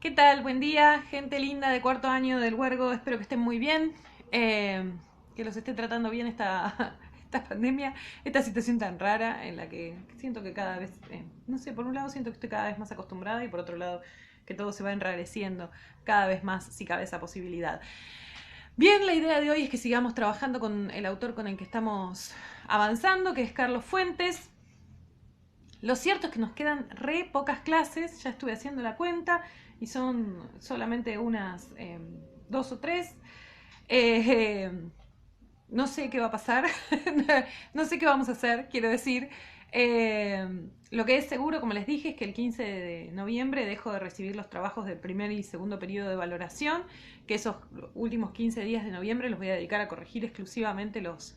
¿Qué tal? Buen día, gente linda de cuarto año del Huergo. Espero que estén muy bien, que los esté tratando bien esta pandemia, esta situación tan rara en la que siento que cada vez, no sé, por un lado siento que estoy cada vez más acostumbrada y por otro lado que todo se va enrareciendo cada vez más si cabe esa posibilidad. Bien, la idea de hoy es que sigamos trabajando con el autor con el que estamos avanzando, que es Carlos Fuentes. Lo cierto es que nos quedan re pocas clases, ya estuve haciendo la cuenta y son solamente unas dos o tres. Eh, no sé qué va a pasar, no sé qué vamos a hacer, quiero decir. Lo que es seguro, como les dije, es que el 15 de noviembre dejo de recibir los trabajos del primer y segundo periodo de valoración, que esos últimos 15 días de noviembre los voy a dedicar a corregir exclusivamente los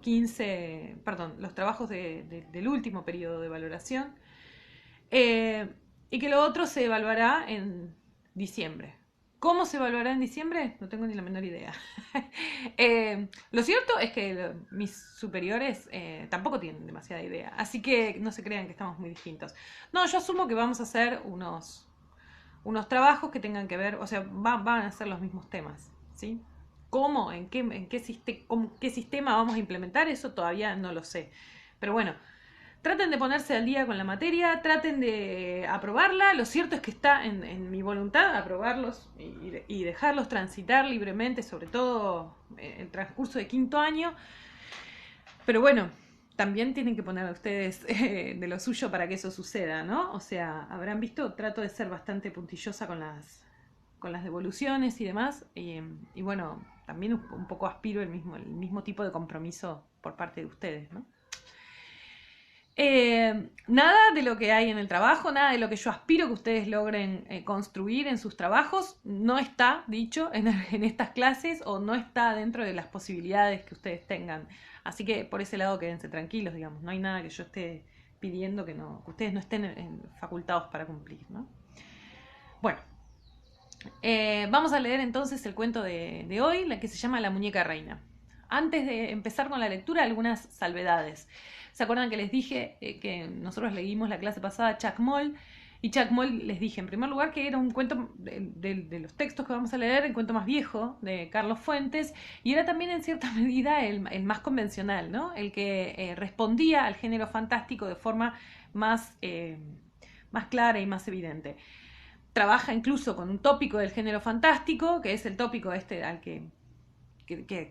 15, perdón, los trabajos del último periodo de valoración. Eh, y que lo otro se evaluará en diciembre. ¿Cómo se evaluará en diciembre? No tengo ni la menor idea. Lo cierto es que mis superiores tampoco tienen demasiada idea, así que no se crean que estamos muy distintos. No, yo asumo que vamos a hacer unos trabajos que tengan que ver, o sea, van a ser los mismos temas, ¿sí? ¿Cómo? ¿Qué sistema vamos a implementar? Eso todavía no lo sé. Pero bueno, traten de ponerse al día con la materia, traten de aprobarla. Lo cierto es que está en mi voluntad aprobarlos y dejarlos transitar libremente, sobre todo en el transcurso de quinto año. Pero bueno, también tienen que poner a ustedes de lo suyo para que eso suceda, ¿no? O sea, habrán visto, trato de ser bastante puntillosa con las devoluciones y demás. Y bueno, también un poco aspiro el mismo tipo de compromiso por parte de ustedes, ¿no? Nada de lo que hay en el trabajo, nada de lo que yo aspiro que ustedes logren construir en sus trabajos, no está dicho en estas clases o no está dentro de las posibilidades que ustedes tengan. Así que por ese lado quédense tranquilos, digamos, no hay nada que yo esté pidiendo que ustedes no estén facultados para cumplir, ¿no? Bueno, vamos a leer entonces el cuento de hoy, la que se llama La muñeca reina. Antes de empezar con la lectura, algunas salvedades. ¿Se acuerdan que les dije que nosotros leímos la clase pasada Chuck Moll? Y Chuck Moll les dije, en primer lugar, que era un cuento de los textos que vamos a leer, el cuento más viejo de Carlos Fuentes, y era también en cierta medida el más convencional, ¿no? El que respondía al género fantástico de forma más, más clara y más evidente. Trabaja incluso con un tópico del género fantástico, que es el tópico este al que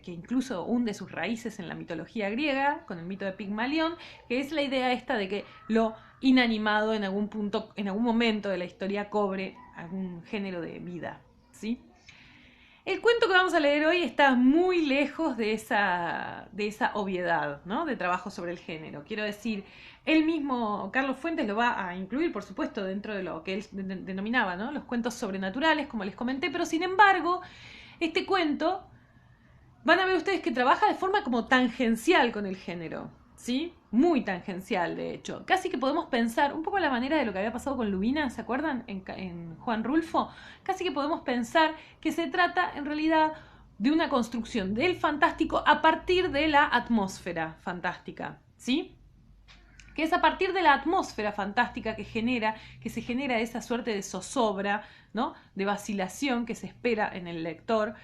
incluso hunde sus raíces en la mitología griega, con el mito de Pigmalión, que es la idea esta de que lo inanimado en algún punto, en algún momento de la historia cobre algún género de vida, ¿sí? El cuento que vamos a leer hoy está muy lejos de esa obviedad, ¿no? De trabajo sobre el género. Quiero decir, él mismo, Carlos Fuentes, lo va a incluir, por supuesto, dentro de lo que él denominaba, ¿no? Los cuentos sobrenaturales, como les comenté, pero sin embargo, este cuento van a ver ustedes que trabaja de forma como tangencial con el género, ¿sí? Muy tangencial, de hecho. Casi que podemos pensar, un poco a la manera de lo que había pasado con Lubina, ¿se acuerdan? En Juan Rulfo. Casi que podemos pensar que se trata, en realidad, de una construcción del fantástico a partir de la atmósfera fantástica, ¿sí? Que es a partir de la atmósfera fantástica que se genera esa suerte de zozobra, ¿no? De vacilación que se espera en el lector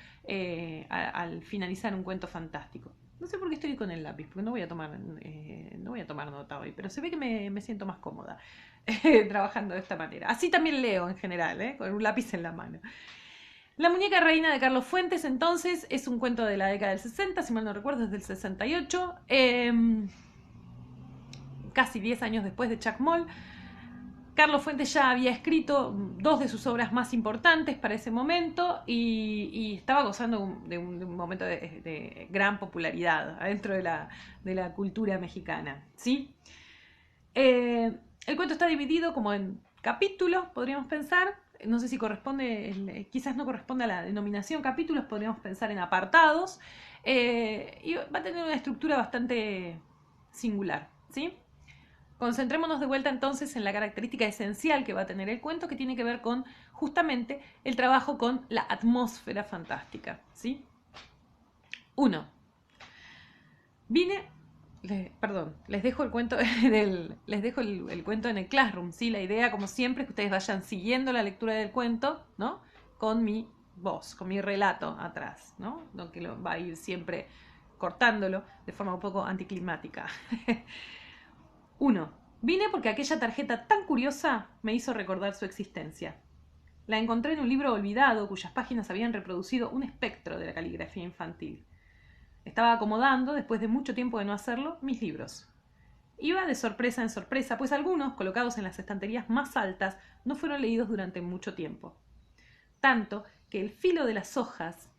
al finalizar un cuento fantástico. No sé por qué estoy con el lápiz, porque no voy a tomar nota hoy, pero se ve que me siento más cómoda trabajando de esta manera. Así también leo en general, con un lápiz en la mano. La muñeca reina de Carlos Fuentes, entonces, es un cuento de la década del 60, si mal no recuerdo, es del 68. Casi 10 años después de Chuck Moll. Carlos Fuentes ya había escrito dos de sus obras más importantes para ese momento y estaba gozando de un momento de gran popularidad dentro de la cultura mexicana, ¿sí? El cuento está dividido como en capítulos, podríamos pensar. No sé si corresponde, quizás no corresponde a la denominación capítulos, podríamos pensar en apartados. Y va a tener una estructura bastante singular, ¿sí? Concentrémonos de vuelta entonces en la característica esencial que va a tener el cuento, que tiene que ver con justamente el trabajo con la atmósfera fantástica, ¿sí? 1. Vine, les dejo el cuento les dejo el cuento en el Classroom, ¿sí? La idea, como siempre, es que ustedes vayan siguiendo la lectura del cuento, ¿no? Con mi voz, con mi relato atrás, ¿no? No que va a ir siempre cortándolo de forma un poco anticlimática. 1. Vine porque aquella tarjeta tan curiosa me hizo recordar su existencia. La encontré en un libro olvidado cuyas páginas habían reproducido un espectro de la caligrafía infantil. Estaba acomodando, después de mucho tiempo de no hacerlo, mis libros. Iba de sorpresa en sorpresa, pues algunos, colocados en las estanterías más altas, no fueron leídos durante mucho tiempo. Tanto que el filo de las hojas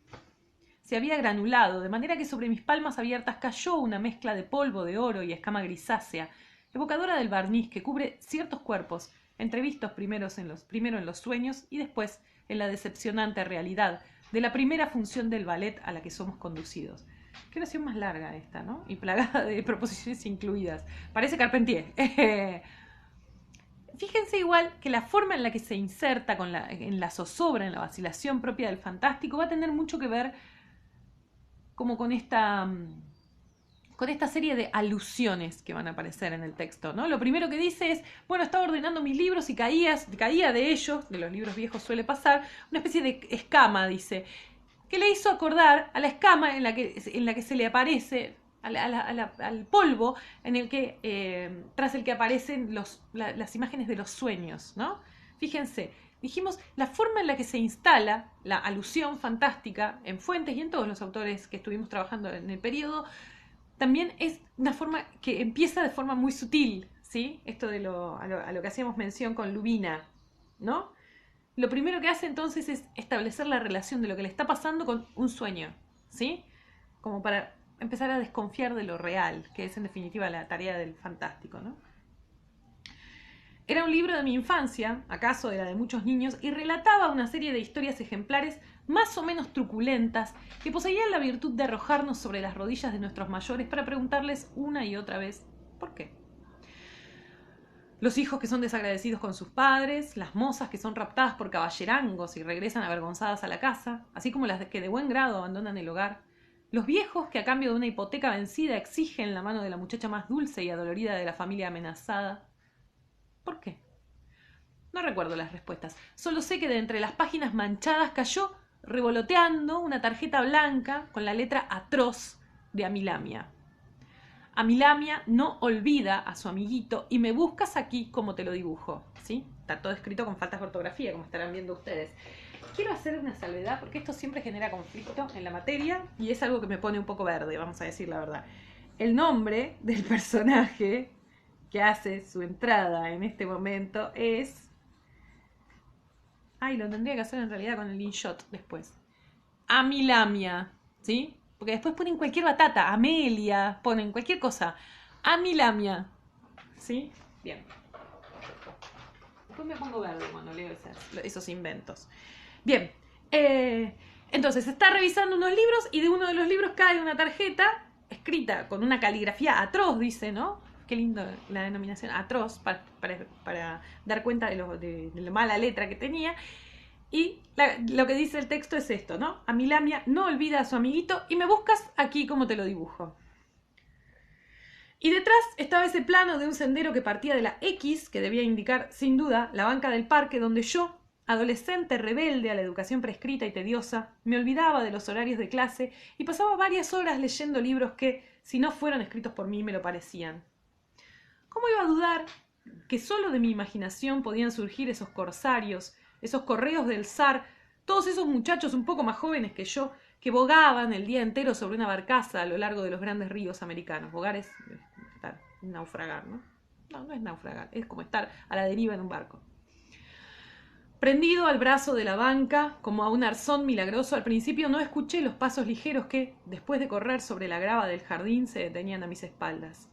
se había granulado, de manera que sobre mis palmas abiertas cayó una mezcla de polvo de oro y escama grisácea, evocadora del barniz que cubre ciertos cuerpos, entrevistos primero en los sueños y después en la decepcionante realidad de la primera función del ballet a la que somos conducidos. Qué oración más larga esta, ¿no? Y plagada de proposiciones incluidas. Parece Carpentier. Fíjense igual que la forma en la que se inserta en la zozobra, en la vacilación propia del fantástico, va a tener mucho que ver como con esta serie de alusiones que van a aparecer en el texto, ¿no? Lo primero que dice es, bueno, estaba ordenando mis libros y caía de ellos, de los libros viejos suele pasar, una especie de escama, dice, que le hizo acordar a la escama en la que se le aparece, al polvo tras el que aparecen las imágenes de los sueños, ¿no? Fíjense, dijimos, la forma en la que se instala la alusión fantástica en Fuentes y en todos los autores que estuvimos trabajando en el periodo, también es una forma que empieza de forma muy sutil, ¿sí? Esto a lo que hacíamos mención con Lubina, ¿no? Lo primero que hace entonces es establecer la relación de lo que le está pasando con un sueño, ¿sí? Como para empezar a desconfiar de lo real, que es en definitiva la tarea del fantástico, ¿no? Era un libro de mi infancia, acaso de la de muchos niños, y relataba una serie de historias ejemplares más o menos truculentas que poseían la virtud de arrojarnos sobre las rodillas de nuestros mayores para preguntarles una y otra vez ¿por qué? Los hijos que son desagradecidos con sus padres, las mozas que son raptadas por caballerangos y regresan avergonzadas a la casa, así como las que de buen grado abandonan el hogar, los viejos que a cambio de una hipoteca vencida exigen la mano de la muchacha más dulce y adolorida de la familia amenazada. ¿Por qué? No recuerdo las respuestas, solo sé que de entre las páginas manchadas cayó, revoloteando, una tarjeta blanca con la letra atroz de Amilamia. Amilamia no olvida a su amiguito y me buscas aquí como te lo dibujo, ¿sí? Está todo escrito con faltas de ortografía, como estarán viendo ustedes. Quiero hacer una salvedad porque esto siempre genera conflicto en la materia y es algo que me pone un poco verde, vamos a decir la verdad. El nombre del personaje que hace su entrada en este momento es... Ay, lo tendría que hacer en realidad con el InShot después. Amilamia, ¿sí? Porque después ponen cualquier batata, Amelia, ponen cualquier cosa. Amilamia, ¿sí? Bien. Después me pongo verde cuando leo esos inventos. Bien, entonces está revisando unos libros y de uno de los libros cae una tarjeta escrita con una caligrafía atroz, dice, ¿no? Qué lindo la denominación, atroz, para dar cuenta de la mala letra que tenía. Y lo que dice el texto es esto, ¿no? Amilamia no olvida a su amiguito y me buscas aquí como te lo dibujo. Y detrás estaba ese plano de un sendero que partía de la X, que debía indicar, sin duda, la banca del parque donde yo, adolescente rebelde a la educación prescrita y tediosa, me olvidaba de los horarios de clase y pasaba varias horas leyendo libros que, si no fueron escritos por mí, me lo parecían. ¿Cómo iba a dudar que solo de mi imaginación podían surgir esos corsarios, esos correos del zar, todos esos muchachos un poco más jóvenes que yo, que bogaban el día entero sobre una barcaza a lo largo de los grandes ríos americanos? Bogar es naufragar, ¿no? No, no es naufragar, es como estar a la deriva en un barco. Prendido al brazo de la banca, como a un arzón milagroso, al principio no escuché los pasos ligeros que, después de correr sobre la grava del jardín, se detenían a mis espaldas.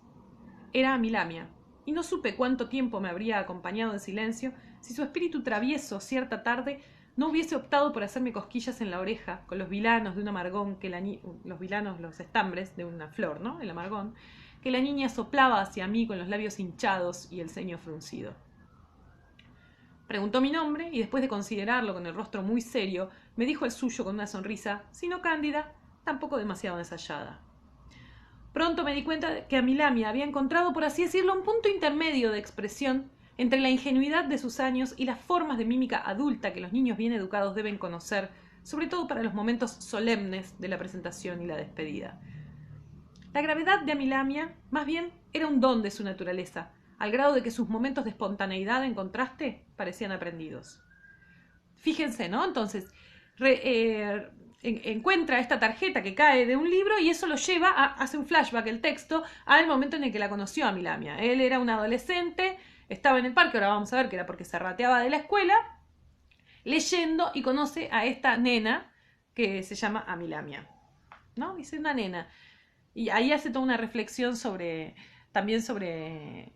Era Amilamia, y no supe cuánto tiempo me habría acompañado en silencio si su espíritu travieso cierta tarde no hubiese optado por hacerme cosquillas en la oreja con los vilanos de un amargón los estambres de una flor, ¿no? El amargón, que la niña soplaba hacia mí con los labios hinchados y el ceño fruncido. Preguntó mi nombre y después de considerarlo con el rostro muy serio, me dijo el suyo con una sonrisa, si no cándida, tampoco demasiado ensayada. Pronto me di cuenta de que Amilamia había encontrado, por así decirlo, un punto intermedio de expresión entre la ingenuidad de sus años y las formas de mímica adulta que los niños bien educados deben conocer, sobre todo para los momentos solemnes de la presentación y la despedida. La gravedad de Amilamia, más bien, era un don de su naturaleza, al grado de que sus momentos de espontaneidad en contraste parecían aprendidos. Fíjense, ¿no? Entonces, encuentra esta tarjeta que cae de un libro y eso lo lleva hace un flashback el texto al momento en el que la conoció a Amilamia. Él era un adolescente, estaba en el parque, ahora vamos a ver que era porque se rateaba de la escuela, leyendo y conoce a esta nena que se llama Amilamia, ¿no? Dice una nena. Y ahí hace toda una reflexión también sobre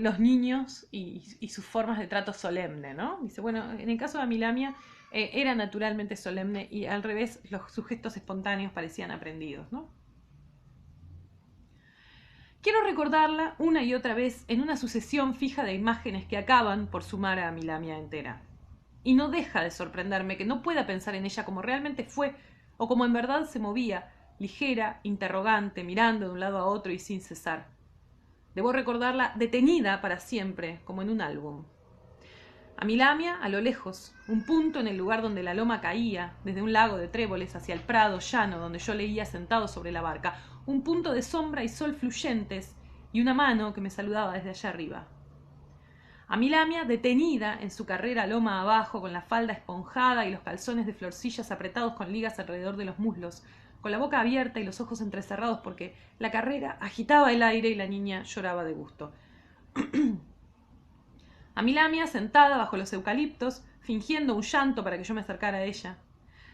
los niños y sus formas de trato solemne, ¿no? Dice, bueno, en el caso de Amilamia era naturalmente solemne y al revés, sus gestos espontáneos parecían aprendidos, ¿no? Quiero recordarla una y otra vez en una sucesión fija de imágenes que acaban por sumar a Amilamia entera. Y no deja de sorprenderme que no pueda pensar en ella como realmente fue o como en verdad se movía, ligera, interrogante, mirando de un lado a otro y sin cesar. Debo recordarla detenida para siempre, como en un álbum. Amilamia, a lo lejos, un punto en el lugar donde la loma caía, desde un lago de tréboles hacia el prado llano donde yo leía sentado sobre la barca, un punto de sombra y sol fluyentes, y una mano que me saludaba desde allá arriba. Amilamia, detenida en su carrera loma abajo, con la falda esponjada y los calzones de florcillas apretados con ligas alrededor de los muslos, con la boca abierta y los ojos entrecerrados porque la carrera agitaba el aire y la niña lloraba de gusto. Amilamia sentada bajo los eucaliptos, fingiendo un llanto para que yo me acercara a ella.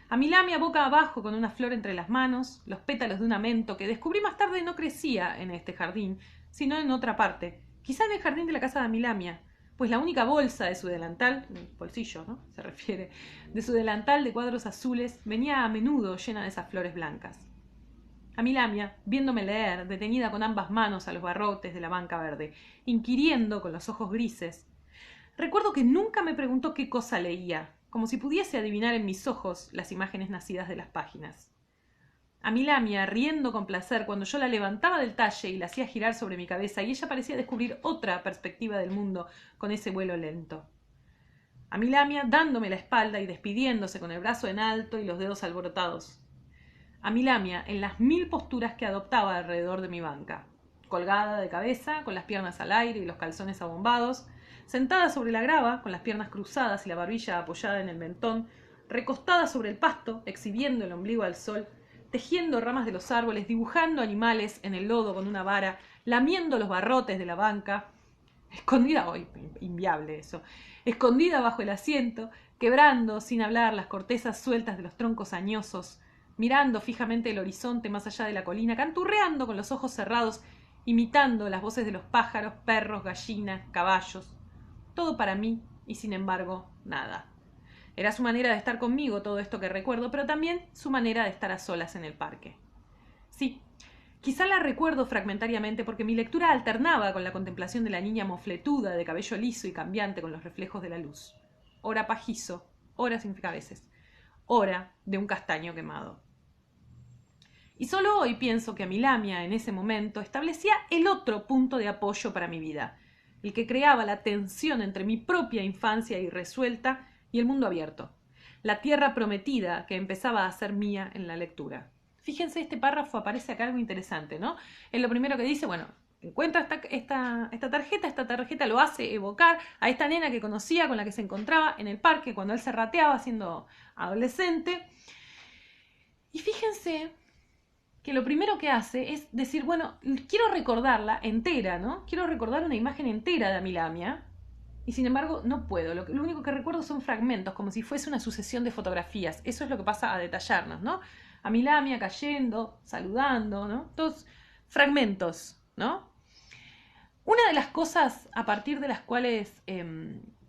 Amilamia boca abajo con una flor entre las manos, los pétalos de un amento que descubrí más tarde no crecía en este jardín, sino en otra parte, quizá en el jardín de la casa de Amilamia, pues la única bolsa de su delantal, bolsillo, ¿no? Se refiere, de su delantal de cuadros azules, venía a menudo llena de esas flores blancas. Amilamia, viéndome leer, detenida con ambas manos a los barrotes de la banca verde, inquiriendo con los ojos grises. Recuerdo que nunca me preguntó qué cosa leía, como si pudiese adivinar en mis ojos las imágenes nacidas de las páginas. Amilamia, riendo con placer cuando yo la levantaba del talle y la hacía girar sobre mi cabeza, y ella parecía descubrir otra perspectiva del mundo con ese vuelo lento. Amilamia, dándome la espalda y despidiéndose con el brazo en alto y los dedos alborotados. Amilamia, en las 1000 posturas que adoptaba alrededor de mi banca, colgada de cabeza, con las piernas al aire y los calzones abombados, sentada sobre la grava, con las piernas cruzadas y la barbilla apoyada en el mentón, recostada sobre el pasto, exhibiendo el ombligo al sol, tejiendo ramas de los árboles, dibujando animales en el lodo con una vara, lamiendo los barrotes de la banca, escondida, inviable eso, escondida bajo el asiento, quebrando, sin hablar, las cortezas sueltas de los troncos añosos, mirando fijamente el horizonte más allá de la colina, canturreando con los ojos cerrados, imitando las voces de los pájaros, perros, gallinas, caballos. Todo para mí y, sin embargo, nada. Era su manera de estar conmigo, todo esto que recuerdo, pero también su manera de estar a solas en el parque. Sí, quizá la recuerdo fragmentariamente porque mi lectura alternaba con la contemplación de la niña mofletuda, de cabello liso y cambiante con los reflejos de la luz. Ora pajizo, ora significa veces, ora de un castaño quemado. Y solo hoy pienso que Amilamia, en ese momento, establecía el otro punto de apoyo para mi vida, el que creaba la tensión entre mi propia infancia irresuelta y el mundo abierto, la tierra prometida que empezaba a ser mía en la lectura. Fíjense, este párrafo aparece acá algo interesante, ¿no? Es lo primero que dice, bueno, encuentra esta tarjeta lo hace evocar a esta nena que conocía, con la que se encontraba en el parque cuando él se rateaba siendo adolescente. Y fíjense que lo primero que hace es decir, bueno, quiero recordarla entera, ¿no? Quiero recordar una imagen entera de Amilamia, y sin embargo no puedo. Lo único que recuerdo son fragmentos, como si fuese una sucesión de fotografías. Eso es lo que pasa a detallarnos, ¿no? Amilamia cayendo, saludando, ¿no? Todos fragmentos, ¿no? Una de las cosas a partir de las cuales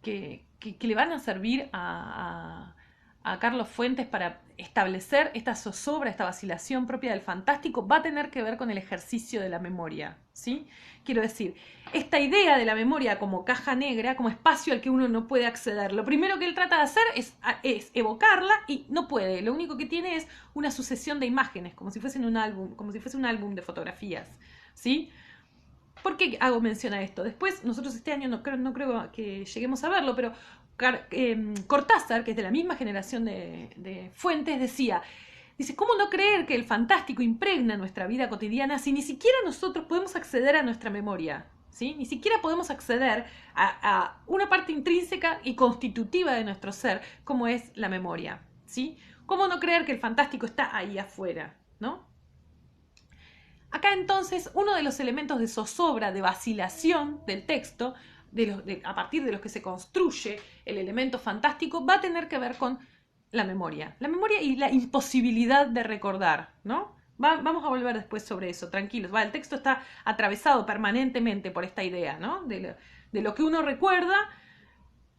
que le van a servir a a Carlos Fuentes para establecer esta zozobra, esta vacilación propia del fantástico, va a tener que ver con el ejercicio de la memoria, ¿sí? Quiero decir, esta idea de la memoria como caja negra, como espacio al que uno no puede acceder, lo primero que él trata de hacer es evocarla y no puede, lo único que tiene es una sucesión de imágenes, como si fuesen un álbum, como si fuese un álbum de fotografías, ¿sí? ¿Por qué hago mención a esto? Después, nosotros este año no creo que lleguemos a verlo, pero Cortázar, que es de la misma generación de Fuentes, dice, ¿cómo no creer que el fantástico impregna nuestra vida cotidiana si ni siquiera nosotros podemos acceder a nuestra memoria? ¿Sí? Ni siquiera podemos acceder a una parte intrínseca y constitutiva de nuestro ser, como es la memoria, ¿sí? ¿Cómo no creer que el fantástico está ahí afuera, ¿no? Acá entonces uno de los elementos de zozobra, de vacilación del texto, a partir de los que se construye el elemento fantástico, va a tener que ver con la memoria y la imposibilidad de recordar, ¿no? Vamos a volver después sobre eso, tranquilos. El texto está atravesado permanentemente por esta idea, ¿no? De lo que uno recuerda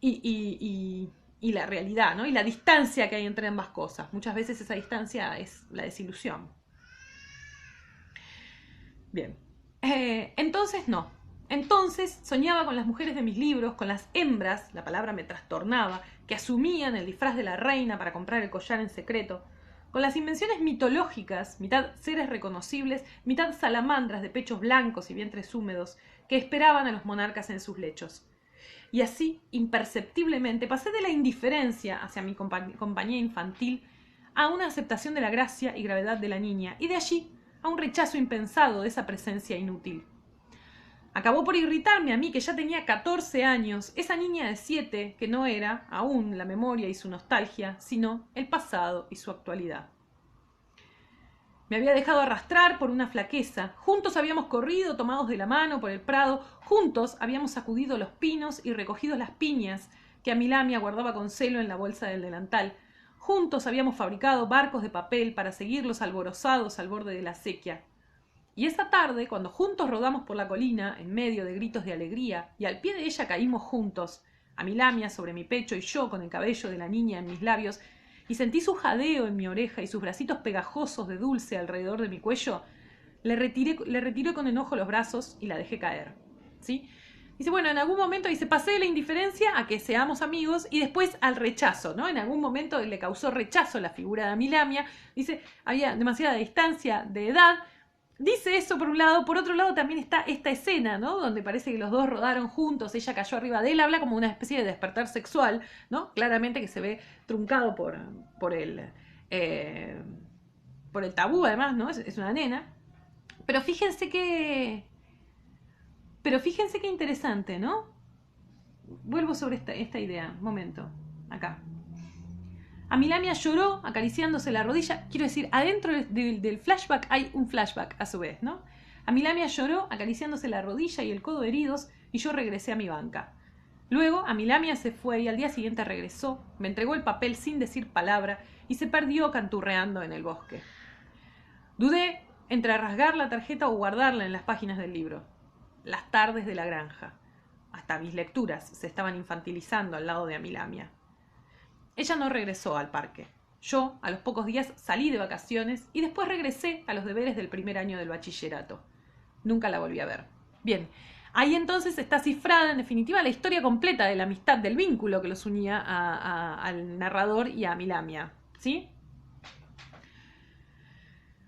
y la realidad, ¿no? Y la distancia que hay entre ambas cosas. Muchas veces esa distancia es la desilusión. Bien. Entonces no. Entonces soñaba con las mujeres de mis libros, con las hembras, la palabra me trastornaba, que asumían el disfraz de la reina para comprar el collar en secreto, con las invenciones mitológicas, mitad seres reconocibles, mitad salamandras de pechos blancos y vientres húmedos, que esperaban a los monarcas en sus lechos. Y así, imperceptiblemente, pasé de la indiferencia hacia mi compañía infantil a una aceptación de la gracia y gravedad de la niña, y de allí a un rechazo impensado de esa presencia inútil. Acabó por irritarme a mí, que ya tenía 14 años, esa niña de 7, que no era aún la memoria y su nostalgia, sino el pasado y su actualidad. Me había dejado arrastrar por una flaqueza. Juntos habíamos corrido, tomados de la mano por el prado. Juntos habíamos sacudido los pinos y recogido las piñas que Amilamia guardaba con celo en la bolsa del delantal. Juntos habíamos fabricado barcos de papel para seguirlos alborozados al borde de la acequia. Y esa tarde, cuando juntos rodamos por la colina, en medio de gritos de alegría, y al pie de ella caímos juntos, Amilamia sobre mi pecho y yo con el cabello de la niña en mis labios, y sentí su jadeo en mi oreja y sus bracitos pegajosos de dulce alrededor de mi cuello, le retiré con enojo los brazos y la dejé caer, ¿sí? Dice, bueno, en algún momento pasé de la indiferencia a que seamos amigos y después al rechazo, ¿no? En algún momento le causó rechazo la figura de Amilamia. Dice, había demasiada distancia de edad. Dice eso por un lado, por otro lado también está esta escena, ¿no? Donde parece que los dos rodaron juntos, ella cayó arriba de él, habla como una especie de despertar sexual, ¿no? Claramente que se ve truncado por el tabú, además, ¿no? Es una nena. Pero fíjense que interesante, ¿no? Vuelvo sobre esta idea, un momento, acá. Amilamia lloró acariciándose la rodilla. Quiero decir, adentro del flashback hay un flashback a su vez, ¿no? Amilamia lloró acariciándose la rodilla y el codo heridos y yo regresé a mi banca. Luego Amilamia se fue y al día siguiente regresó, me entregó el papel sin decir palabra y se perdió canturreando en el bosque. Dudé entre rasgar la tarjeta o guardarla en las páginas del libro. Las tardes de la granja. Hasta mis lecturas se estaban infantilizando al lado de Amilamia. Ella no regresó al parque. Yo, a los pocos días, salí de vacaciones y después regresé a los deberes del primer año del bachillerato. Nunca la volví a ver. Bien, ahí entonces está cifrada, en definitiva, la historia completa de la amistad, del vínculo que los unía al narrador y a Amilamia, ¿sí?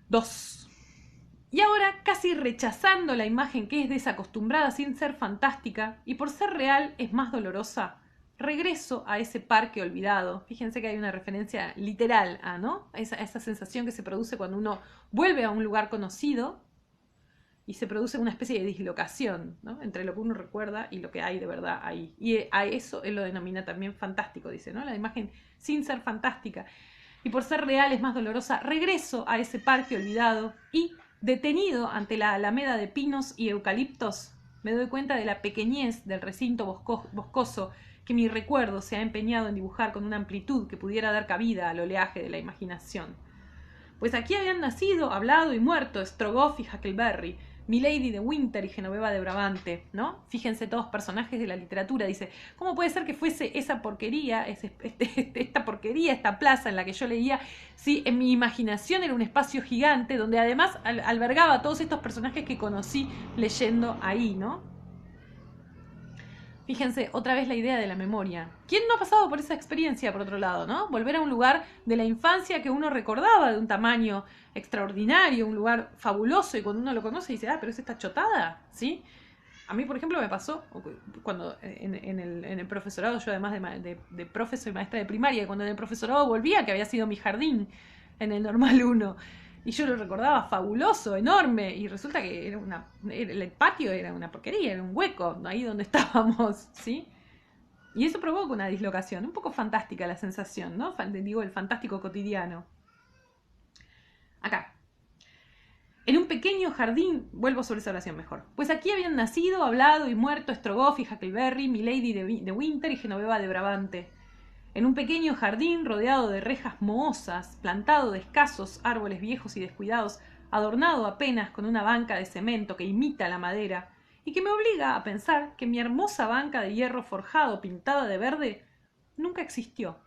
2. Y ahora, casi rechazando la imagen que es desacostumbrada sin ser fantástica, y por ser real es más dolorosa, regreso a ese parque olvidado. Fíjense que hay una referencia literal ¿no? a esa sensación que se produce cuando uno vuelve a un lugar conocido y se produce una especie de dislocación, ¿no? Entre lo que uno recuerda y lo que hay de verdad ahí. Y a eso él lo denomina también fantástico, dice, ¿no? La imagen sin ser fantástica. Y por ser real es más dolorosa. Regreso a ese parque olvidado y, detenido ante la alameda de pinos y eucaliptos, me doy cuenta de la pequeñez del recinto boscoso que mi recuerdo se ha empeñado en dibujar con una amplitud que pudiera dar cabida al oleaje de la imaginación. Pues aquí habían nacido, hablado y muerto Strogoff y Huckleberry, Milady de Winter y Genoveva de Brabante, ¿no? Fíjense, todos personajes de la literatura. Dice, ¿cómo puede ser que fuese esa porquería, esta porquería, esta plaza en la que yo leía, si en mi imaginación era un espacio gigante donde además albergaba a todos estos personajes que conocí leyendo ahí, ¿no? Fíjense, otra vez la idea de la memoria. ¿Quién no ha pasado por esa experiencia, por otro lado, ¿no? Volver a un lugar de la infancia que uno recordaba de un tamaño extraordinario, un lugar fabuloso, y cuando uno lo conoce dice, ah, pero es esta chotada, ¿sí? A mí, por ejemplo, me pasó cuando en el profesorado, yo además de profesor y maestra de primaria, cuando en el profesorado volvía, que había sido mi jardín en el Normal 1, y yo lo recordaba fabuloso, enorme, y resulta que el patio era una porquería, era un hueco, ahí donde estábamos, ¿sí? Y eso provoca una dislocación, un poco fantástica la sensación, ¿no? Digo, el fantástico cotidiano. Acá. En un pequeño jardín, vuelvo sobre esa oración mejor, pues aquí habían nacido, hablado y muerto Strogoff y Huckleberry, Milady de Winter y Genoveva de Brabante. En un pequeño jardín rodeado de rejas mohosas, plantado de escasos árboles viejos y descuidados, adornado apenas con una banca de cemento que imita la madera, y que me obliga a pensar que mi hermosa banca de hierro forjado pintada de verde nunca existió,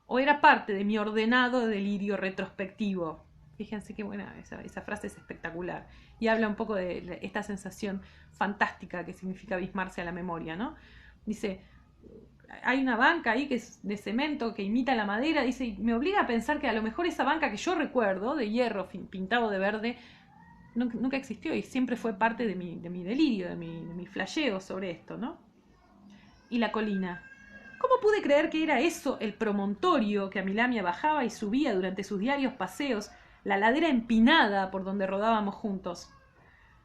o era parte de mi ordenado delirio retrospectivo. Fíjense qué buena, esa frase es espectacular, y habla un poco de esta sensación fantástica que significa abismarse a la memoria, ¿no? Dice, hay una banca ahí que es de cemento, que imita la madera, dice, y me obliga a pensar que a lo mejor esa banca que yo recuerdo, de hierro pintado de verde, nunca existió y siempre fue parte de mi delirio, de mi flasheo sobre esto, ¿no? Y la colina. ¿Cómo pude creer que era eso el promontorio que Amilamia bajaba y subía durante sus diarios paseos, la ladera empinada por donde rodábamos juntos?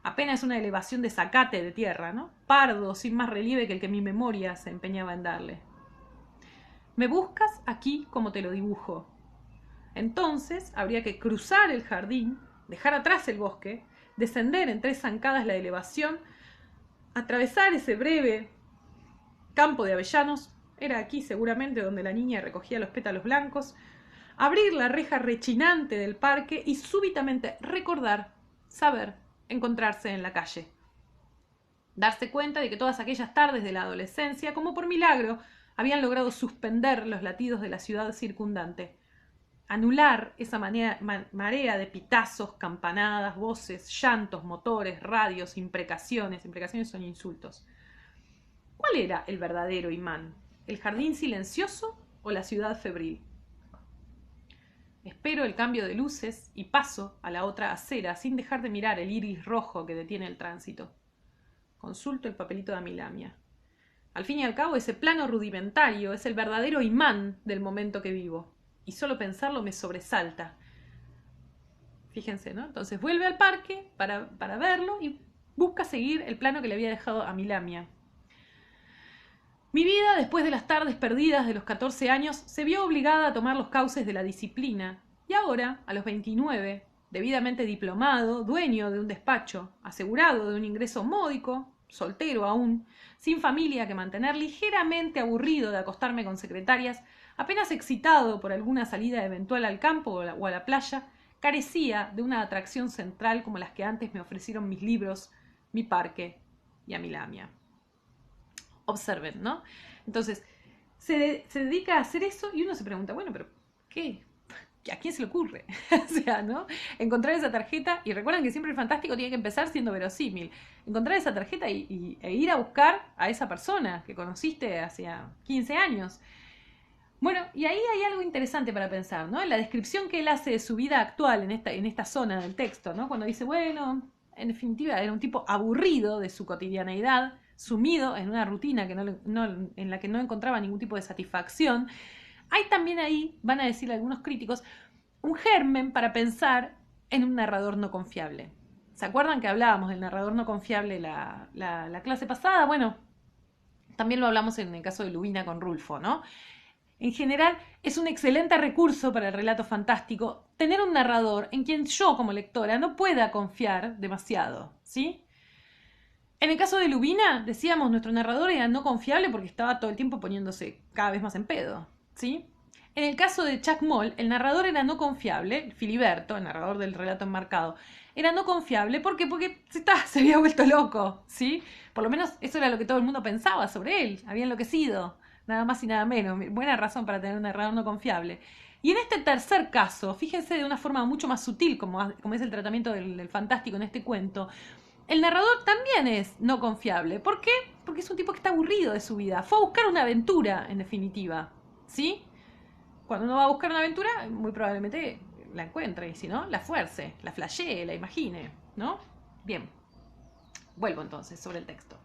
Apenas una elevación de zacate de tierra, ¿no? Pardo, sin más relieve que el que mi memoria se empeñaba en darle. Me buscas aquí como te lo dibujo. Entonces habría que cruzar el jardín, dejar atrás el bosque, descender en 3 zancadas la elevación, atravesar ese breve campo de avellanos, era aquí seguramente donde la niña recogía los pétalos blancos, abrir la reja rechinante del parque y súbitamente recordar, saber, encontrarse en la calle. Darse cuenta de que todas aquellas tardes de la adolescencia, como por milagro, habían logrado suspender los latidos de la ciudad circundante. Anular esa marea de pitazos, campanadas, voces, llantos, motores, radios, imprecaciones. Imprecaciones son insultos. ¿Cuál era el verdadero imán? ¿El jardín silencioso o la ciudad febril? Espero el cambio de luces y paso a la otra acera sin dejar de mirar el iris rojo que detiene el tránsito. Consulto el papelito de Amilamia. Al fin y al cabo, ese plano rudimentario es el verdadero imán del momento que vivo. Y solo pensarlo me sobresalta. Fíjense, ¿no? Entonces vuelve al parque para verlo y busca seguir el plano que le había dejado a Amilamia. Mi vida, después de las tardes perdidas de los 14 años, se vio obligada a tomar los cauces de la disciplina. Y ahora, a los 29, debidamente diplomado, dueño de un despacho, asegurado de un ingreso módico, soltero aún, sin familia que mantener, ligeramente aburrido de acostarme con secretarias, apenas excitado por alguna salida eventual al campo o a la playa, carecía de una atracción central como las que antes me ofrecieron mis libros, mi parque y Amilamia. Observen, ¿no? Entonces, se dedica a hacer eso y uno se pregunta, bueno, pero ¿qué? ¿A quién se le ocurre? O sea, ¿no? Encontrar esa tarjeta, y recuerden que siempre el fantástico tiene que empezar siendo verosímil. Encontrar esa tarjeta e ir a buscar a esa persona que conociste hace 15 años. Bueno, y ahí hay algo interesante para pensar, ¿no? En la descripción que él hace de su vida actual en esta zona del texto, ¿no? Cuando dice, bueno, en definitiva, era un tipo aburrido de su cotidianeidad, sumido en una rutina en la que no encontraba ningún tipo de satisfacción. Hay también ahí, van a decir algunos críticos, un germen para pensar en un narrador no confiable. ¿Se acuerdan que hablábamos del narrador no confiable la clase pasada? Bueno, también lo hablamos en el caso de Lubina con Rulfo, ¿no? En general, es un excelente recurso para el relato fantástico tener un narrador en quien yo, como lectora, no pueda confiar demasiado, ¿sí? En el caso de Lubina, decíamos, nuestro narrador era no confiable porque estaba todo el tiempo poniéndose cada vez más en pedo, ¿sí? En el caso de Chuck Moll, el narrador era no confiable, Filiberto, el narrador del relato enmarcado, era no confiable. ¿Por qué? Porque se había vuelto loco, ¿sí? Por lo menos eso era lo que todo el mundo pensaba sobre él, había enloquecido, nada más y nada menos. Buena razón para tener un narrador no confiable. Y en este tercer caso, fíjense de una forma mucho más sutil, como es el tratamiento del fantástico en este cuento, el narrador también es no confiable. ¿Por qué? Porque es un tipo que está aburrido de su vida. Fue a buscar una aventura, en definitiva, ¿sí? Cuando uno va a buscar una aventura, muy probablemente la encuentre, y si no, la fuerce, la flashee, la imagine, ¿no? Bien, vuelvo entonces sobre el texto.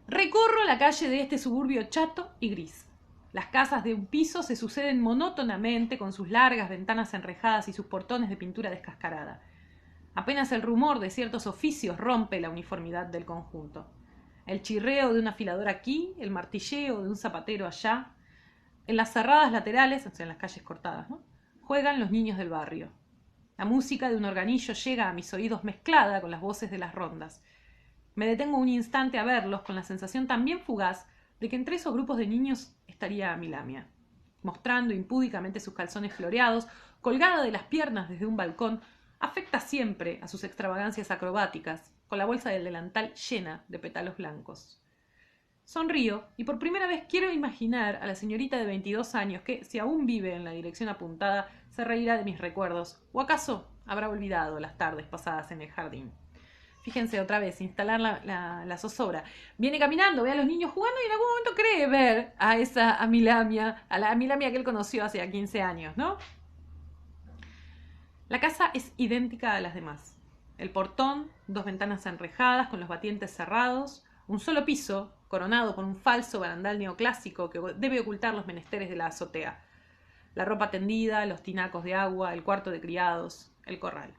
Recorro la calle de este suburbio chato y gris. Las casas de un piso se suceden monótonamente con sus largas ventanas enrejadas y sus portones de pintura descascarada. Apenas el rumor de ciertos oficios rompe la uniformidad del conjunto. El chirreo de un afilador aquí, el martilleo de un zapatero allá. En las cerradas laterales, o sea, en las calles cortadas, ¿no?, juegan los niños del barrio. La música de un organillo llega a mis oídos mezclada con las voces de las rondas. Me detengo un instante a verlos con la sensación también fugaz de que entre esos grupos de niños estaría Milamia, mostrando impúdicamente sus calzones floreados, colgada de las piernas desde un balcón, afecta siempre a sus extravagancias acrobáticas, con la bolsa del delantal llena de pétalos blancos. Sonrío y por primera vez quiero imaginar a la señorita de 22 años que, si aún vive en la dirección apuntada, se reirá de mis recuerdos, o acaso habrá olvidado las tardes pasadas en el jardín. Fíjense otra vez, instalar la zozobra. Viene caminando, ve a los niños jugando y en algún momento cree ver a Milamia, a la Milamia que él conoció hace 15 años, ¿no? La casa es idéntica a las demás. El portón, 2 ventanas enrejadas con los batientes cerrados, un solo piso, coronado por un falso barandal neoclásico que debe ocultar los menesteres de la azotea. La ropa tendida, los tinacos de agua, el cuarto de criados, el corral.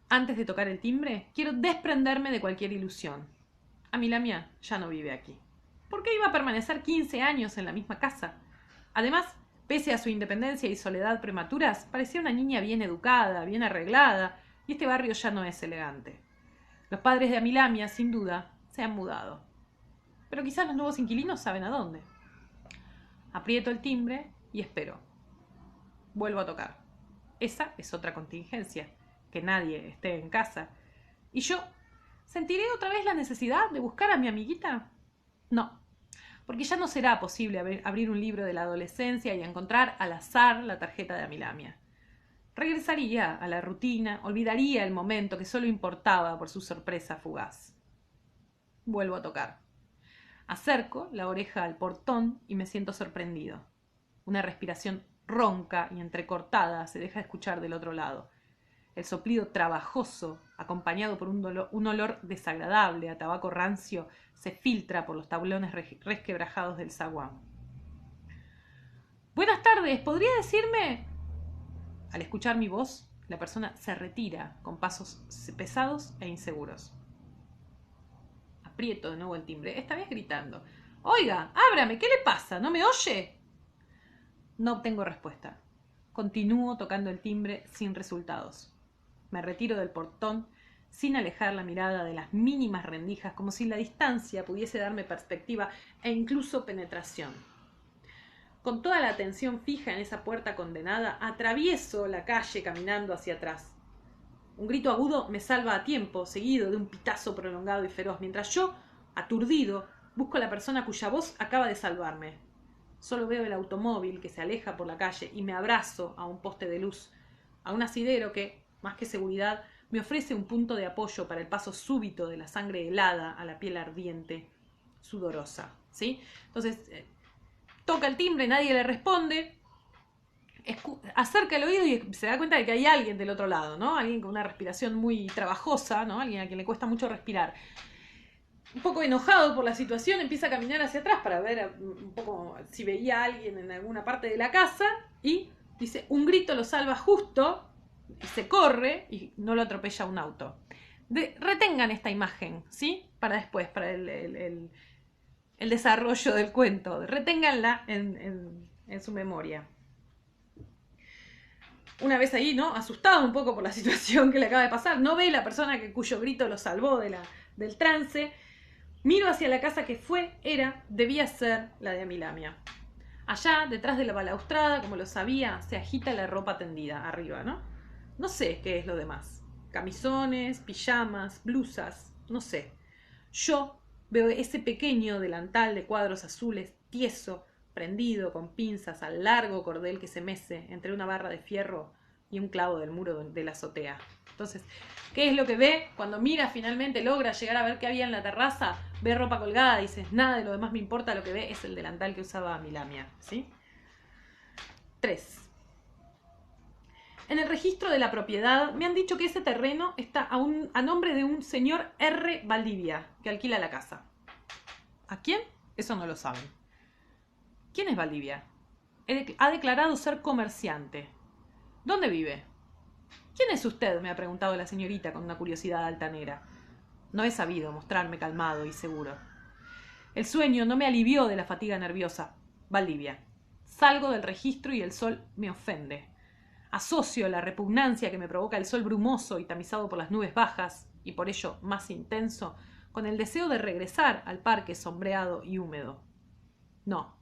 Antes de tocar el timbre, quiero desprenderme de cualquier ilusión. Milamia ya no vive aquí. ¿Por qué iba a permanecer 15 años en la misma casa? Además, pese a su independencia y soledad prematuras, parecía una niña bien educada, bien arreglada, y este barrio ya no es elegante. Los padres de Milamia, sin duda, se han mudado. Pero quizás los nuevos inquilinos saben a dónde. Aprieto el timbre y espero. Vuelvo a tocar. Esa es otra contingencia, que nadie esté en casa. ¿Y yo sentiré otra vez la necesidad de buscar a mi amiguita? No, porque ya no será posible abrir un libro de la adolescencia y encontrar al azar la tarjeta de Milamia. Regresaría a la rutina, olvidaría el momento que solo importaba por su sorpresa fugaz. Vuelvo a tocar. Acerco la oreja al portón y me siento sorprendido. Una respiración ronca y entrecortada se deja escuchar del otro lado. El soplido trabajoso, acompañado por un olor desagradable a tabaco rancio, se filtra por los tablones resquebrajados del zaguán. «Buenas tardes, ¿podría decirme...?» Al escuchar mi voz, la persona se retira con pasos pesados e inseguros. Aprieto de nuevo el timbre, esta vez gritando. «Oiga, ábrame, ¿qué le pasa? ¿No me oye?» No obtengo respuesta. Continúo tocando el timbre sin resultados. Me retiro del portón sin alejar la mirada de las mínimas rendijas, como si la distancia pudiese darme perspectiva e incluso penetración. Con toda la atención fija en esa puerta condenada, atravieso la calle caminando hacia atrás. Un grito agudo me salva a tiempo, seguido de un pitazo prolongado y feroz, mientras yo, aturdido, busco a la persona cuya voz acaba de salvarme. Solo veo el automóvil que se aleja por la calle y me abrazo a un poste de luz, a un asidero que, más que seguridad, me ofrece un punto de apoyo para el paso súbito de la sangre helada a la piel ardiente, sudorosa, ¿sí? Entonces, toca el timbre, nadie le responde, acerca el oído y se da cuenta de que hay alguien del otro lado, ¿no? Alguien con una respiración muy trabajosa, ¿no? Alguien a quien le cuesta mucho respirar. Un poco enojado por la situación, empieza a caminar hacia atrás para ver un poco si veía a alguien en alguna parte de la casa y dice, un grito lo salva justo, y se corre y no lo atropella un auto. Retengan esta imagen, ¿sí? Para después, para el desarrollo del cuento. Reténganla en su memoria. Una vez ahí, ¿no? Asustado un poco por la situación que le acaba de pasar, no ve la persona cuyo grito lo salvó del trance. Miro hacia la casa que debía ser la de Milamia. Allá, detrás de la balaustrada, como lo sabía, se agita la ropa tendida arriba, ¿no? No sé qué es lo demás. Camisones, pijamas, blusas, no sé. Yo veo ese pequeño delantal de cuadros azules, tieso, prendido con pinzas al largo cordel que se mece entre una barra de fierro y un clavo del muro de la azotea. Entonces, ¿qué es lo que ve? Cuando mira finalmente, logra llegar a ver qué había en la terraza, ve ropa colgada, dice, nada de lo demás me importa, lo que ve es el delantal que usaba Milamia, ¿sí? 3. En el registro de la propiedad me han dicho que ese terreno está a nombre de un señor R. Valdivia, que alquila la casa. ¿A quién? Eso no lo saben. ¿Quién es Valdivia? Ha declarado ser comerciante. ¿Dónde vive? ¿Quién es usted?, me ha preguntado la señorita con una curiosidad altanera. No he sabido mostrarme calmado y seguro. El sueño no me alivió de la fatiga nerviosa. Valdivia. Salgo del registro y el sol me ofende. Asocio la repugnancia que me provoca el sol brumoso y tamizado por las nubes bajas, y por ello más intenso, con el deseo de regresar al parque sombreado y húmedo. No,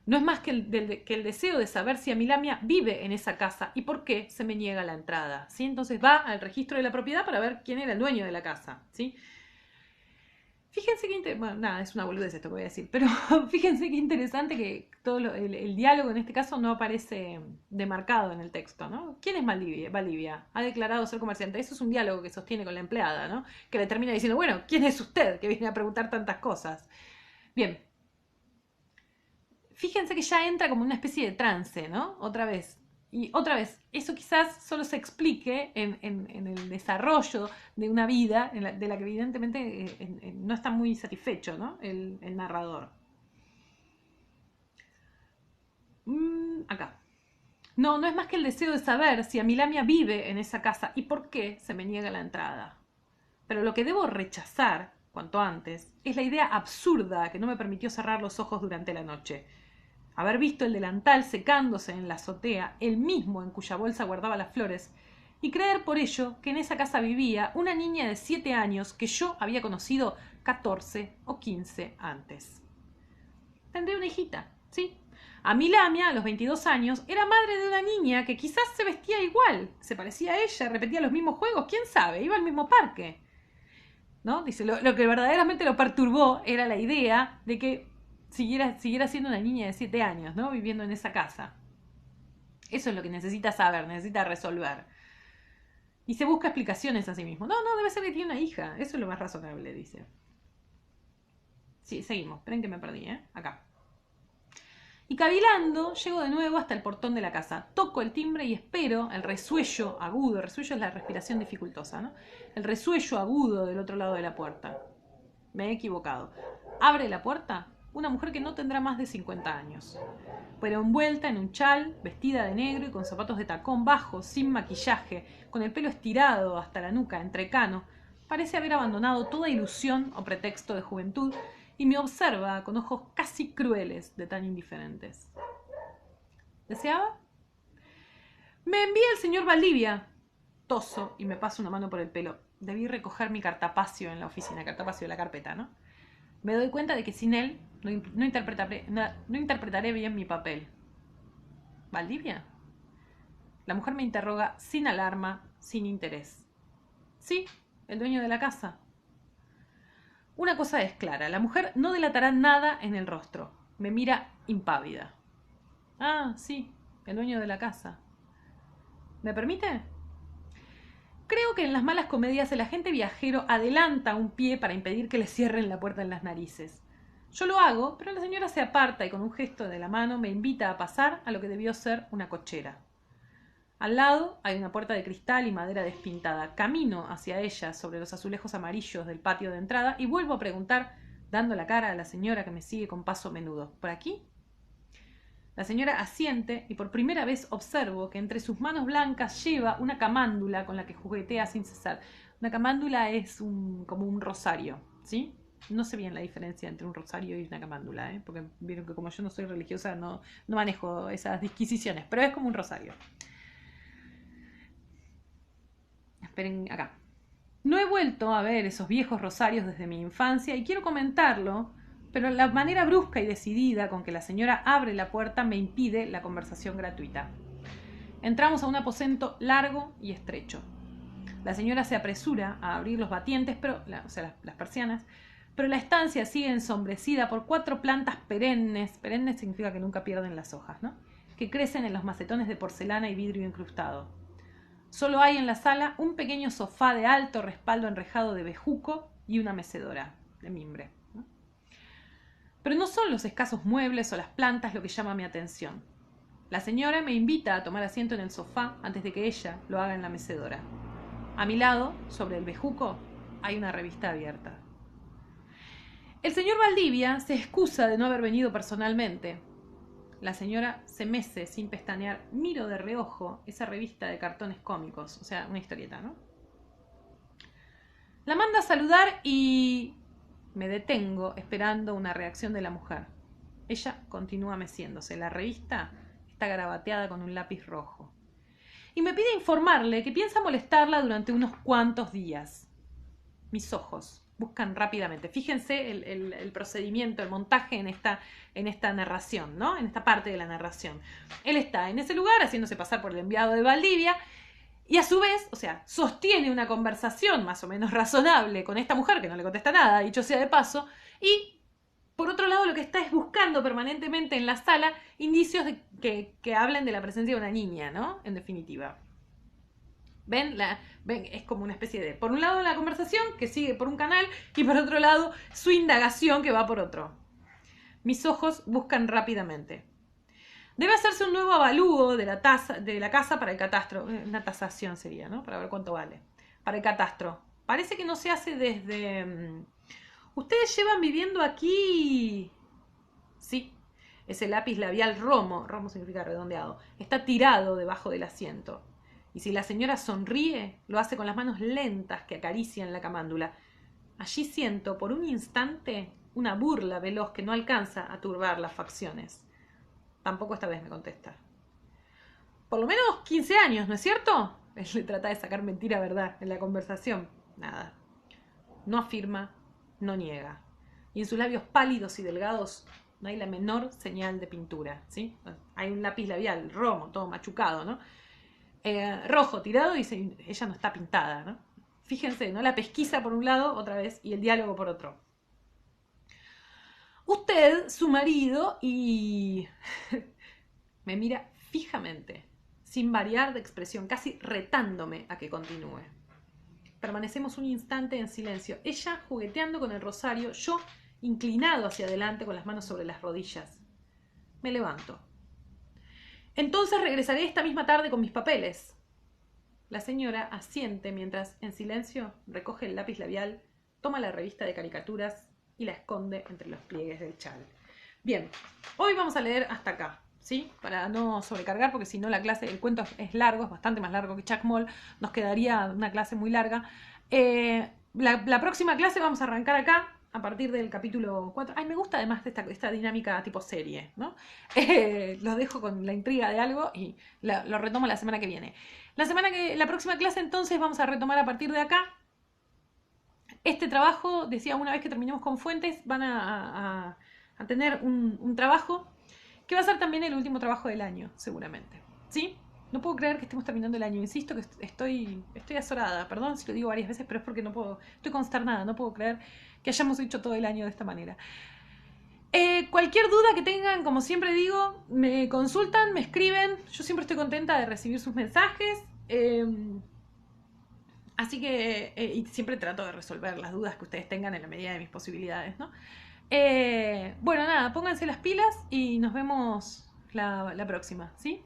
no es más que el deseo de saber si Amilamia vive en esa casa y por qué se me niega la entrada, ¿sí? Entonces va al registro de la propiedad para ver quién era el dueño de la casa, ¿sí? Fíjense que bueno, nada, es una boludez esto que voy a decir, pero fíjense qué interesante que todo el diálogo en este caso no aparece demarcado en el texto, ¿no? ¿Quién es Valdivia? Ha declarado ser comerciante. Eso es un diálogo que sostiene con la empleada, ¿no? Que le termina diciendo, bueno, ¿quién es usted que viene a preguntar tantas cosas? Bien. Fíjense que ya entra como una especie de trance, ¿no? Otra vez. Y otra vez, eso quizás solo se explique en el desarrollo de una vida de la que evidentemente no está muy satisfecho, ¿no? El narrador. Acá. No, no es más que el deseo de saber si Amilamia vive en esa casa y por qué se me niega la entrada. Pero lo que debo rechazar, cuanto antes, es la idea absurda que no me permitió cerrar los ojos durante la noche. Haber visto el delantal secándose en la azotea, el mismo en cuya bolsa guardaba las flores, y creer por ello que en esa casa vivía una niña de 7 años que yo había conocido 14 o 15 antes. Tendré una hijita, ¿sí? Amilamia, a los 22 años, era madre de una niña que quizás se vestía igual, se parecía a ella, repetía los mismos juegos, quién sabe, iba al mismo parque. ¿No? Dice, lo que verdaderamente lo perturbó era la idea de que siguiera siendo una niña de 7 años, ¿no? Viviendo en esa casa. Eso es lo que necesita saber, necesita resolver. Y se busca explicaciones a sí mismo. No, debe ser que tiene una hija. Eso es lo más razonable, dice. Sí, seguimos. Esperen que me perdí, ¿eh? Acá. Y cavilando, llego de nuevo hasta el portón de la casa. Toco el timbre y espero el resuello agudo. El resuello es la respiración dificultosa, ¿no? El resuello agudo del otro lado de la puerta. Me he equivocado. Abre la puerta una mujer que no tendrá más de 50 años, pero envuelta en un chal, vestida de negro y con zapatos de tacón bajo, sin maquillaje, con el pelo estirado hasta la nuca, entrecano. Parece haber abandonado toda ilusión o pretexto de juventud y me observa con ojos casi crueles de tan indiferentes. ¿Deseaba? Me envía el señor Valdivia. Toso y me paso una mano por el pelo. Debí recoger mi cartapacio en la oficina, cartapacio de la carpeta, ¿no? Me doy cuenta de que sin él no interpretaré bien mi papel. ¿Valdivia? La mujer me interroga sin alarma, sin interés. Sí, el dueño de la casa. Una cosa es clara, la mujer no delatará nada en el rostro. Me mira impávida. Ah, sí, el dueño de la casa. ¿Me permite? Creo que en las malas comedias el agente viajero adelanta un pie para impedir que le cierren la puerta en las narices. Yo lo hago, pero la señora se aparta y con un gesto de la mano me invita a pasar a lo que debió ser una cochera. Al lado hay una puerta de cristal y madera despintada. Camino hacia ella sobre los azulejos amarillos del patio de entrada y vuelvo a preguntar, dando la cara a la señora que me sigue con paso menudo. ¿Por aquí? La señora asiente y por primera vez observo que entre sus manos blancas lleva una camándula con la que juguetea sin cesar. Una camándula es como un rosario, ¿sí? No sé bien la diferencia entre un rosario y una camándula, ¿eh? Porque vieron que como yo no soy religiosa no manejo esas disquisiciones, pero es como un rosario. Esperen acá. No he vuelto a ver esos viejos rosarios desde mi infancia y quiero comentarlo Pero la manera brusca y decidida con que la señora abre la puerta me impide la conversación gratuita. Entramos a un aposento largo y estrecho. La señora se apresura a abrir los batientes, las persianas, pero la estancia sigue ensombrecida por 4 plantas perennes. Perennes significa que nunca pierden las hojas, ¿no? Que crecen en los macetones de porcelana y vidrio incrustado. Solo hay en la sala un pequeño sofá de alto respaldo enrejado de bejuco y una mecedora de mimbre, ¿no? Pero no son los escasos muebles o las plantas lo que llama mi atención. La señora me invita a tomar asiento en el sofá antes de que ella lo haga en la mecedora. A mi lado, sobre el bejuco, hay una revista abierta. El señor Valdivia se excusa de no haber venido personalmente. La señora se mece sin pestañear. Miro de reojo esa revista de cartones cómicos, o sea, una historieta, ¿no? La manda a saludar y me detengo esperando una reacción de la mujer. Ella continúa meciéndose. La revista está garabateada con un lápiz rojo. Y me pide informarle que piensa molestarla durante unos cuantos días. Mis ojos buscan rápidamente. Fíjense el procedimiento, el montaje en esta narración, ¿no? En esta parte de la narración. Él está en ese lugar haciéndose pasar por el enviado de Valdivia y a su vez, o sea, sostiene una conversación más o menos razonable con esta mujer que no le contesta nada, dicho sea de paso, y por otro lado lo que está es buscando permanentemente en la sala indicios que hablen de la presencia de una niña, ¿no? En definitiva. ¿Ven? Es como una especie de, por un lado la conversación que sigue por un canal y por otro lado su indagación que va por otro. Mis ojos buscan rápidamente. Debe hacerse un nuevo avalúo de la casa para el catastro. Una tasación sería, ¿no? Para ver cuánto vale. Para el catastro. Parece que no se hace desde... ¿Ustedes llevan viviendo aquí? Sí. Ese lápiz labial romo significa redondeado, está tirado debajo del asiento. Y si la señora sonríe, lo hace con las manos lentas que acarician la camándula. Allí siento, por un instante, una burla veloz que no alcanza a turbar las facciones. Tampoco esta vez me contesta. Por lo menos 15 años, ¿no es cierto? Él le trata de sacar mentira, ¿verdad? En la conversación. Nada. No afirma, no niega. Y en sus labios pálidos y delgados no hay la menor señal de pintura, ¿sí? Hay un lápiz labial romo, todo machucado, ¿no? Rojo tirado y dice, ella no está pintada, ¿no? Fíjense, ¿no? La pesquisa por un lado, otra vez, y el diálogo por otro. Usted, su marido, y me mira fijamente, sin variar de expresión, casi retándome a que continúe. Permanecemos un instante en silencio, ella jugueteando con el rosario, yo inclinado hacia adelante con las manos sobre las rodillas. Me levanto. Entonces regresaré esta misma tarde con mis papeles. La señora asiente mientras, en silencio, recoge el lápiz labial, toma la revista de caricaturas y la esconde entre los pliegues del chal. Bien, hoy vamos a leer hasta acá, ¿sí? Para no sobrecargar, porque si no la clase, el cuento es largo, es bastante más largo que Chuck Moll, nos quedaría una clase muy larga. La próxima clase vamos a arrancar acá, a partir del capítulo 4. Ay, me gusta además de esta dinámica tipo serie, ¿no? Los dejo con la intriga de algo y lo retomo la semana que viene. La próxima clase entonces vamos a retomar a partir de acá. Este trabajo, decía, una vez que terminemos con Fuentes, van a tener un trabajo que va a ser también el último trabajo del año, seguramente. ¿Sí? No puedo creer que estemos terminando el año. Insisto que estoy azorada. Perdón si lo digo varias veces, pero es porque no puedo. Estoy consternada. No puedo creer que hayamos hecho todo el año de esta manera. Cualquier duda que tengan, como siempre digo, me consultan, me escriben. Yo siempre estoy contenta de recibir sus mensajes. Así que, y siempre trato de resolver las dudas que ustedes tengan en la medida de mis posibilidades, ¿no? Bueno, nada, pónganse las pilas y nos vemos la próxima, ¿sí?